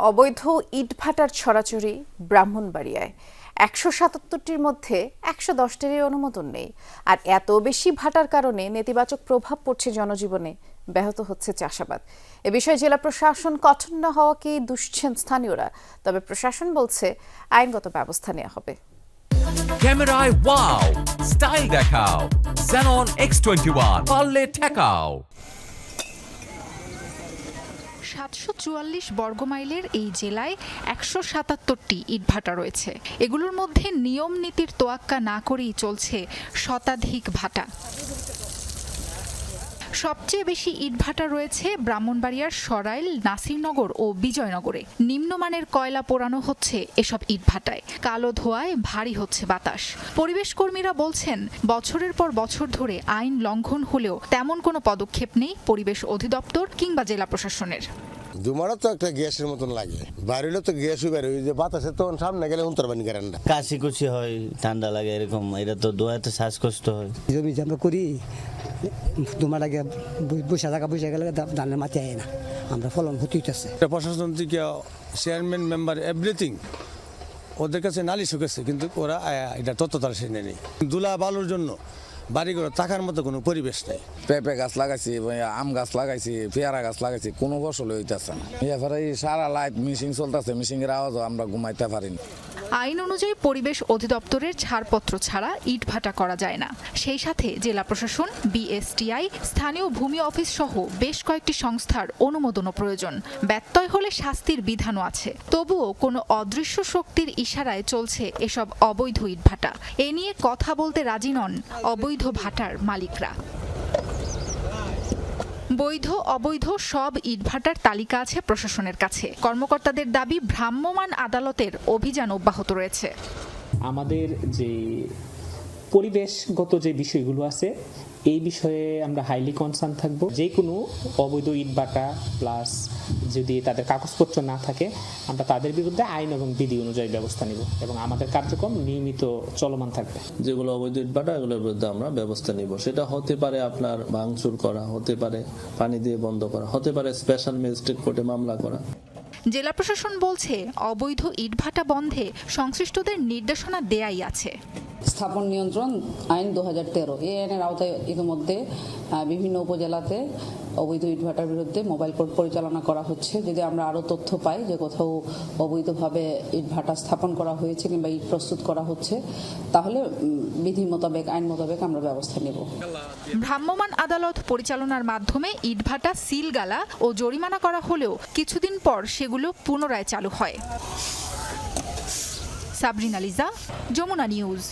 অবৈধ ইটভাটার ছড়াছড়ি ব্রাহ্মণবাড়িয়ায় ১৭৭টির মধ্যে ১১০টিরই অনুমোদন নেই। আর এত বেশি ভাটার কারণে নেতিবাচক প্রভাব পড়ছে জনজীবনে, ব্যাহত হচ্ছে চাষাবাদ। এ বিষয়ে জেলা প্রশাসন কঠোর না হওয়াকেই দুষছেন স্থানীয়রা। তবে প্রশাসন বলছে আইনগত ব্যবস্থা নেওয়া হবে। ক্যামেরায় ওয়াও, স্টাইল দেখাও, Xenon X21 পারলে ঠেকাও। ৭৪৪ বর্গমাইলের এই জেলায় ১৭৭টি ইটভাটা রয়েছে। এগুলোর মধ্যে নিয়ম নীতির তোয়াক্কা না করেই চলছে শতাধিক ভাটা। সবচেয়ে বেশি ইটভাটা রয়েছে ব্রাহ্মণবাড়িয়ার সরাইল, নাসিরনগর ও বিজয়নগরে। নিম্নমানের কয়লা পোড়ানো হচ্ছে এসব ইটভাটায়। কালো ধোঁয়ায় ভারী হচ্ছে বাতাস। পরিবেশ কর্মীরা বলছেন, বছরের পর বছর ধরে আইন লঙ্ঘন হলেও তেমন কোনো পদক্ষেপ নেই পরিবেশ অধিদপ্তর কিংবা জেলা প্রশাসনের। ধুমাটা তো একটা গ্যাসের মতন লাগে, বাড়িলে তো গ্যাসও বের হয়ে যে বাতাসে তখন সামনে গেলে উন্তরবানি করেন না, কাশি কুচি হয়, ঠান্ডা লাগে, এরকম। এটা তো দোয়াতে শ্বাসকষ্ট হয়। জমি আমরা করি ধুমা লাগে, বসে থাকা বসে গেলে ধানের মাটি আয় না, আমরা ফলন ক্ষতি হইতেছে। প্রশাসন থেকে চেয়ারম্যান মেম্বার এভরিথিং ওদের কাছে নালিশ হয়েছে, কিন্তু ওরা এটা তত্ত্বতার সে নেই। দুলা বালুর জন্য বাড়ি করে থাকার মতো কোনো পরিবেশ নেই। পেঁপে গাছ লাগাইছি, আম গাছ লাগাইছি, পেয়ারা গাছ লাগাইছি, কোনো ফসল হইতেছে না। এরপরে সারা লাইট মিশিং চলতেছে, মিশিং এর আওয়াজও আমরা ঘুমাইতে পারিনি। আইন অনুযায়ী পরিবেশ অধিদপ্তরের ছাড়পত্র ছাড়া ইটভাটা করা যায় না। সেই সাথে জেলা প্রশাসন, বিএসটিআই, স্থানীয় ভূমি অফিস সহ বেশ কয়েকটি সংস্থার অনুমোদনও প্রয়োজন। ব্যত্যয় হলে শাস্তির বিধানও আছে। তবুও কোনো অদৃশ্য শক্তির ইশারায় চলছে এসব অবৈধ ইটভাটা। এ নিয়ে কথা বলতে রাজি নন অবৈধ ভাটার মালিকরা। বৈধ অবৈধ সব ইটভাটার তালিকা আছে প্রশাসনের কাছে। কর্মকর্তাদের দাবি, ভ্রাম্যমাণ আদালতের অভিযান অব্যাহত রয়েছে। আমাদের যে পরিবেশগত যে বিষয়গুলো আছে এই বিষয়ে আমরা হাইলি কনসার্ন থাকব। যে কোনো অবৈধ ইটভাটা প্লাস যদি তাদের কাগজপত্র না থাকে, আমরা তাদের বিরুদ্ধে আইন এবং বিধি অনুযায়ী ব্যবস্থা নিব এবং আমাদের কার্যক্রম নিয়মিত চলমান থাকবে। যেগুলো অবৈধ ইটভাটা এগুলোর বিরুদ্ধে আমরা ব্যবস্থা নিব। সেটা হতে পারে আপনার ভাঙচুর করা, হতে পারে পানি দিয়ে বন্ধ করা, হতে পারে স্পেশাল ম্যাজিস্ট্রেট কোর্টে মামলা করা। জেলা প্রশাসন বলছে, অবৈধ ইটভাটা বন্ধে সংশ্লিষ্টদের নির্দেশনা দেয়াই আছে। স্থাপন নিয়ন্ত্রণ আইন 2013 এই আইনের আওতায় ইতিমধ্যে বিভিন্ন উপজেলাতে অবৈধ ইটভাটার বিরুদ্ধে মোবাইল কোর্ট পরিচালনা করা হচ্ছে। যদি আমরা আরও তথ্য পাই যে কোথাও অবৈধভাবে ইটভাটা স্থাপন করা হয়েছে কিংবা ইট প্রস্তুত করা হচ্ছে, তাহলে বিধি মোতাবেক, আইন মোতাবেক আমরা ব্যবস্থা নেব। ভ্রাম্যমাণ আদালত পরিচালনার মাধ্যমে ইটভাটা সিলগালা ও জরিমানা করা হলেও কিছুদিন পর সেগুলো পুনরায় চালু হয়। সাবরিনা লিজা, যমুনা নিউজ।